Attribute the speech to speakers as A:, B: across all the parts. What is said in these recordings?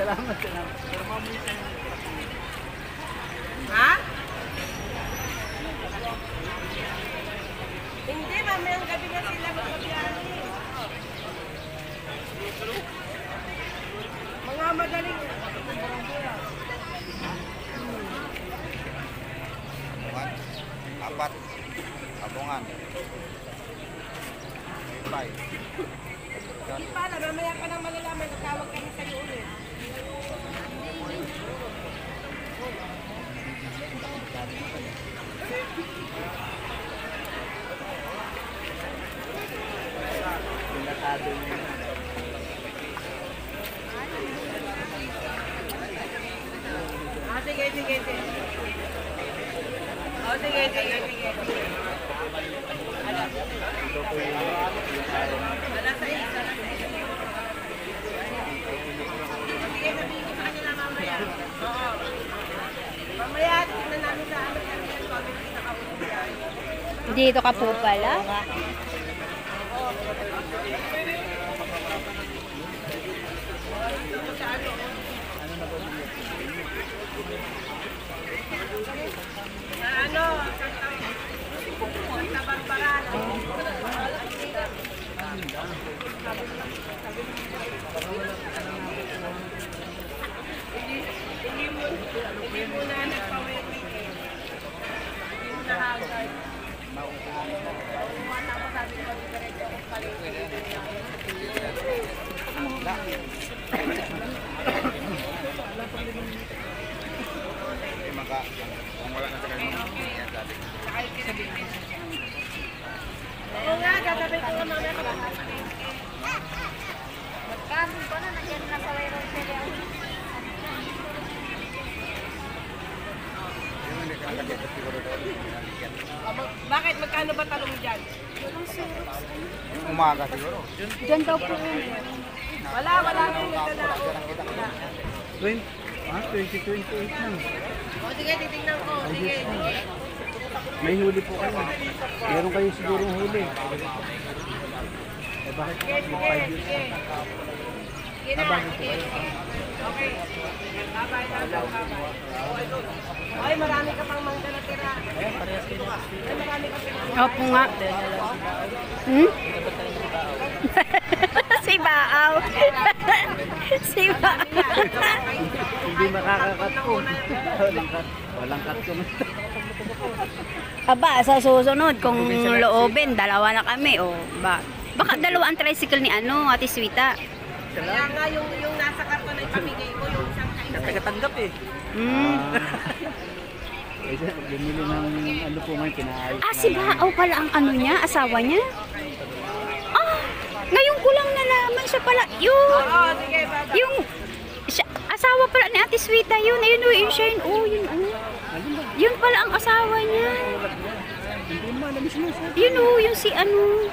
A: Salamat, salamat.
B: Ha? Hindi, mamayang gabi na sila magpapiyani. Mga madaling.
C: Apat. Abungan. Bye.
B: Hindi pala, mamaya pa nang malalaman, natawag kami sa iyo ulit. Sige, sige, sige. Oh, sige, sige, sige. Alas 6, alas 6. Sige, sabihin ko sa kanila mamaya. Oo. Mamaya, tignan namin sa amin kami yung comment na nakapunta.
D: Dito ka po pala.
B: Ano? Santa Barbara. Hindi mo na nagpawin. Hindi mo na hagad. Tapos sabi ko, diretso kong paligid.
C: Kung wala na sa kanila, yan sabi.
B: Oo nga, gagabay ko nga mamaya ka.
D: Magkano ba na nandiyan na sa mayroon sila?
C: Yung hindi ka nakagay sa siguro doon.
B: Bakit? Magkano ba talong dyan?
C: Yung umaga siguro.
D: Diyan daw po.
B: Wala rin nagdala ako.
A: 2028 na.
B: O sige, titignan ko. Sige, sige.
A: May huli po kayo. Meron kayo siguro huli. Eh bakit?
B: Sige, sige, sige. Sige na, sige. Okay. Bye-bye, bye-bye, bye-bye. Ay, marami ka pang mangga na tira. Ay, marami ka pang
D: Opo nga. Hmm? Si Baaw. Si Baaw.
A: Hindi makakakat po. Walang cut ko.
D: Aba, sa susunod, kung loobin, dalawa na kami. O, baka dalawa ang tricycle ni Ate Swita.
B: Kaya nga yung nasa karton ay pamigay ko, yung isang kain.
A: Nagtatanggap eh.
D: Hmm.
A: Bumili ng ano po man, pinaayos.
D: Si Baaw pala ang ano niya, asawa niya. Ngayon ko lang nalaman siya pala.
B: Oo, sige, bye-bye.
D: Yung asawa pala ni Ate Swita yun. Ayun o, yung siya yun. Oh, yun ano. Yun pala ang asawa niya.
A: Hindi mo alam siya.
D: Yun o, yung si ano.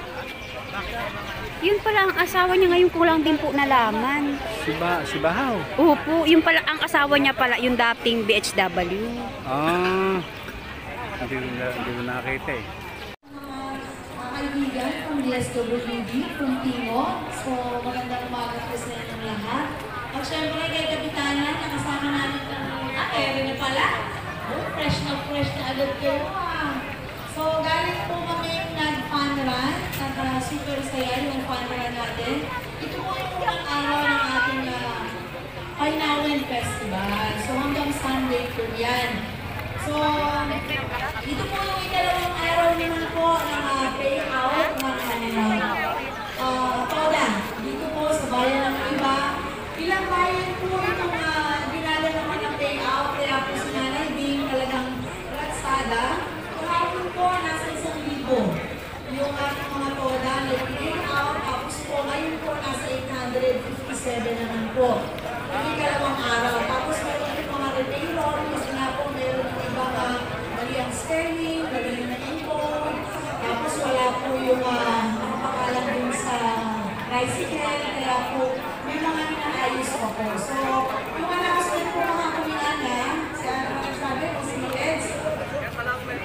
D: Yun pala ang asawa niya. Ngayon ko lang din po nalaman.
A: Si Bahaw.
D: Opo, yun pala ang asawa niya pala. Yung dating BHW.
A: Hindi ko nakakita eh.
E: Kaibigan from DSWD, from Timo. So, magandang umaga po sa inyong lahat. At syempre kay Kapitana, nakasama namin Erin na pala. Fresh na agad kayo. So, galing po kami nag-fun run. Super saya yung fun run natin. Ito po yung unang araw ng ating Painawan Festival. So, hanggang Sunday po yan. So, ito po yung ikalawang araw naman po ng payout ng Toda. Dito po sa bayan ng iba. Ilang bayan po itong dinala naman ng payout. Kaya po si Nanay Ding talagang ratsada. Kahapon po, nasa 1,000. Yung ating mga Toda na payout. Tapos po, ngayon po, nasa 857 naman po. Yung ikalawang araw. Tapos meron yung mga retailer. Kasi nga po, meron yung ibang mali ang sterling, mali na import. Tapos wala po yung pakalan dun sa tricycle. Kaya po, may mga inaayos pa po. So, yung announcement po mga kumilana, sa sabi ko si Eds,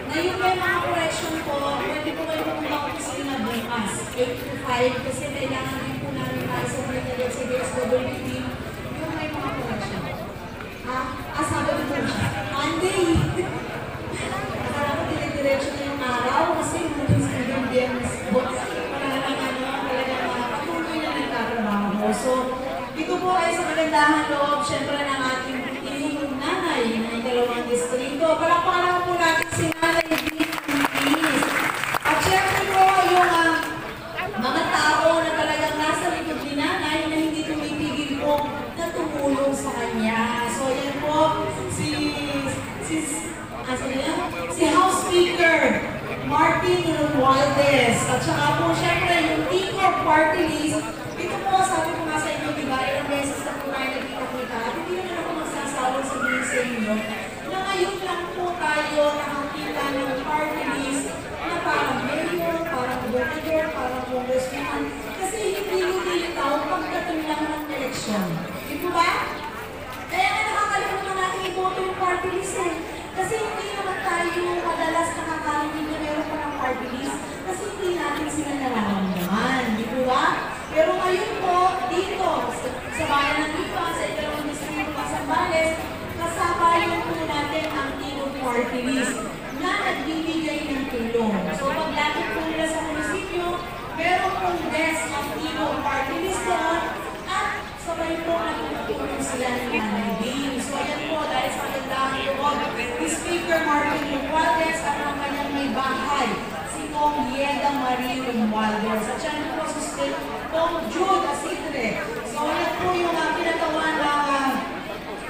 E: na yung may mga correction po, pwede po kayo pumunta ko sa na bukas, 8 to 5, kasi kailangan din po namin sa DSWD yung may mga correction. kagandahan loob, syempre ng ating inyong nanay ng dalawang distrito. Palakpakan po natin si Nanay Vinicius. At syempre po yung mga tao na talagang nasa likod ni nanay na hindi tumipigil po na tumulong sa kanya. So yan po, si House Speaker Martin Romualdez. At saka po syempre yung Ticor Party List. Ito po, sabi ko nga sa inyo, diba, ilang beses na po tayo nagkita-kita. Hindi na ako magsasawang sabihin sa inyo na ngayon lang po tayo nakakita ng party list na parang mayor, parang governor, parang congressman. Kasi hindi lumilitaw pagdating lang ng eleksyon. Di po ba? Kaya nga nakakalimutan natin iboto yung party list eh. Kasi hindi naman tayo madalas nakakalimutan na meron pa ng party list kasi hindi natin sila nararamdaman. Di po ba? Pero ngayon po, dito, sa bayan ng Lipa, sa ikalawang distrito ng Zambales, kasabayan po natin ang Ticor Party List na nagbibigay ng tulong. So paglapit po nila sa munisipyo, meron pong desk of Ticor Party List doon at sabay po natutulong sila ng Nanay Vin. So yan po, dahil sa kagandahan loob, ni Speaker Martin Romualdez at ang kanyang may bahay, si Kong Yeda Marie Romualdez. At yan po, sustain Kong Jude Asidre. So yan po yung pinatawan ng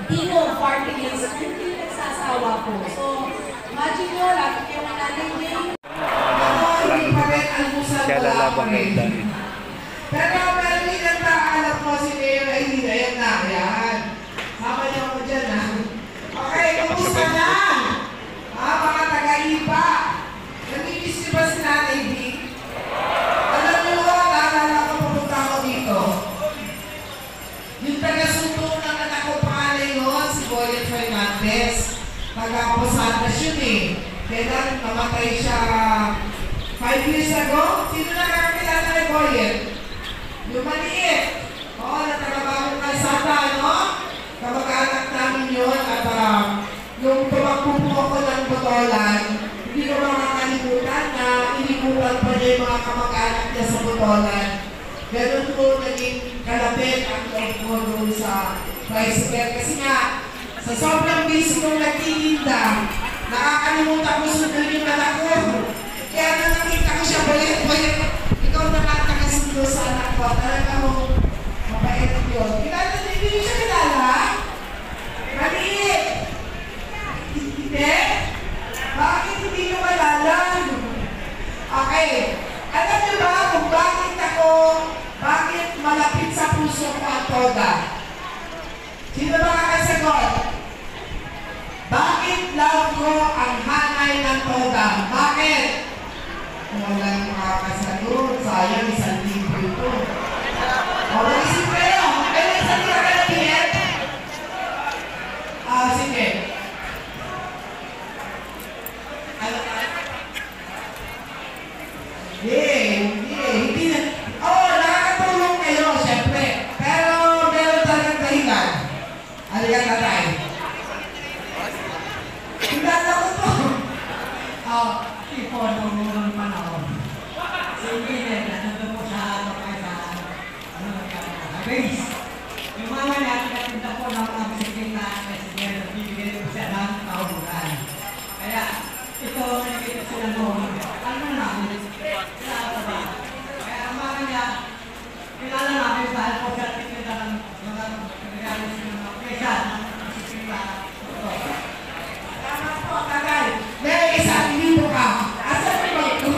E: Ticor Party List na hindi nagsasawa po. So, imagine nyo, lapit kayo ng Nanay Vin.
C: Hindi pa rin almusal
A: Siya lalabang kayo
C: rin.
A: dahil.
C: Pero Melvin, ang alam mo si Mayor ay hindi na yan na. Yan. Sama niyo ako dyan ha. Okay, kumusta na? Mga taga-ipa. Nag-ibis niyo ba si Nanay V? Alam niyo ba, naalala ko pupunta ako dito. Yung taga-sundo ng anak ko pangalan yun, si Boyet Fernandez. Taga-Posadas yun eh. Kailan namatay siya 5 years ago? Sino nakakilala kay Boyet? Yung maliit. Oo, natagabagong kalsada, no? Kamag-anak namin yun at yung tumakbo po ako ng Botolan, hindi ko makakalimutan na inibutan pa niya yung mga kamag-anak niya sa Botolan. Ganun po naging kalapit ang loob ko doon sa tricycle. Kasi nga, sa sobrang busy kong nagtitinda, nakakalimutan ko sundan yung anak ko. Kaya nang nakita ko siya, Boyet, ikaw na nga nakasundo sa anak ko. Talaga mong mapait yun. Kilala niyo, hindi niyo siya kilala? Maliit! Hindi? Bakit hindi niyo malala? Okay. Alam niyo ba kung bakit malapit sa puso ko ang toga? Sino ba kakasagot? Bakit love ko ang hanay ng toga? Bakit? Walang makakasagot. Sayang, isang libo ito. O, mag-isip kayo. Kailan isang libo kayo, Piet? Sige. Ano tayo? Hindi na. Oo, nakakatulong kayo, syempre. Pero meron talagang dahilan. Aligat na tayo. Hindala ko to.
F: Tipo nung unang panahon. Sige, nandun po sa base. Yung mga natin po ng sige na presidente, bibigyan po siya ng taulugan. Kaya, ito, nakikita sila noon. Ano namin? Kilala ba? Kaya ang mga niya, kilala namin dahil po siya tikita ng mga regalo sa mga pesa ng sige
C: Tama po, tagay. May isang libo ka. Asan mo ba ito?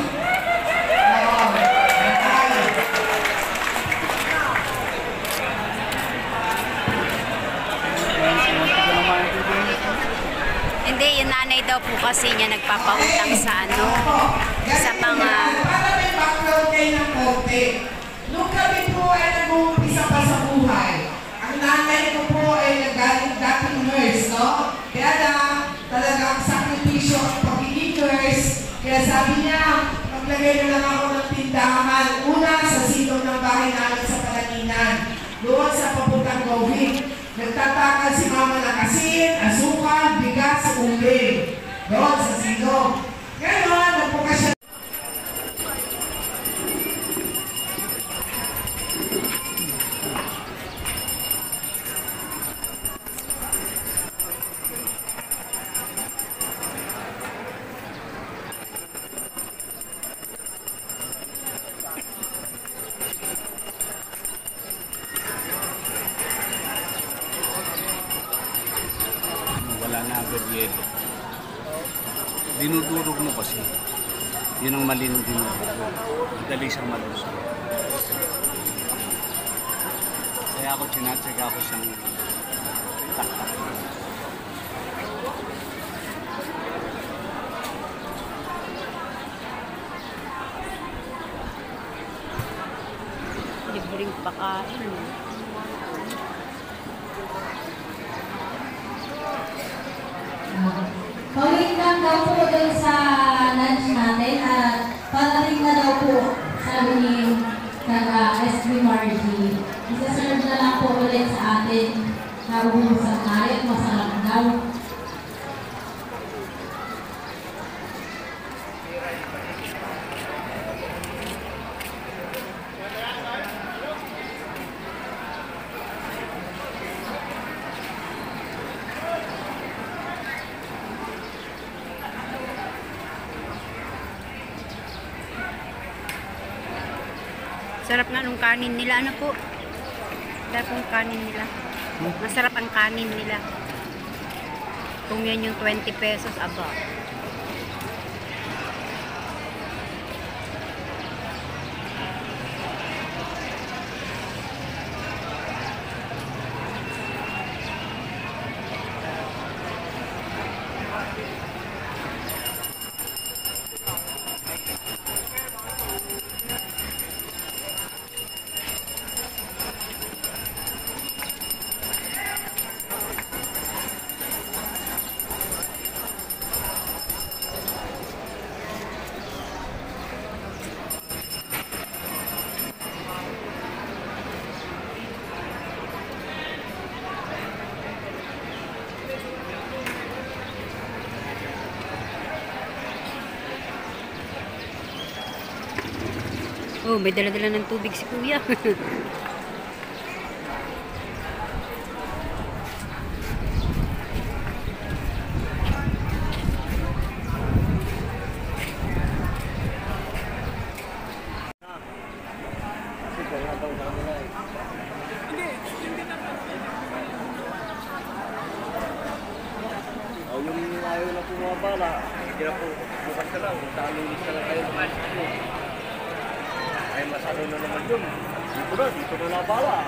D: Hindi, yung nanay daw po kasi niya nagpapautang sa sa mga...
C: Para may background kayo ng konti. Nung kami po ay nag-uumpisa pa sa buhay, ang nanay ko po ay nagaling dating nurse, no? Kaya na talagang sakripisyo ang pagiging nurse. Kaya sabi niya, maglagay na lang ako ng tindahan. Una, sa silong ng bahay namin sa Palaginan. Doon sa papuntang Gawin. Nagtatakal si mama ng asin, asukal, bigas, uling. Doon sa silong. Ngayon, nagpuka siya.
A: wala na agad yelo. Dinudurog mo kasi. Yun ang mali ng dinudurog. Madali siyang malusog. Kaya ako tinatsaga ako siyang taktak.
D: Libreng pakain.
E: Pawin lang daw po dun sa lunch natin at parating na daw po, sabi ni SB Margie. Isa-serve na lang po ulit sa atin. Nabuhusan tayo at masarap daw.
D: Sarap nga nung kanin nila. Ano po? Sarap yung kanin nila. Masarap ang kanin nila. Kung yan yung 20 pesos, aba. Oh, may dala-dala ng tubig si Kuya.
A: Yung ayaw na pumabala, hindi na po bukas ka lang, talulis ka lang kayo naman. Ay masalo na naman yun. Dito na nabala.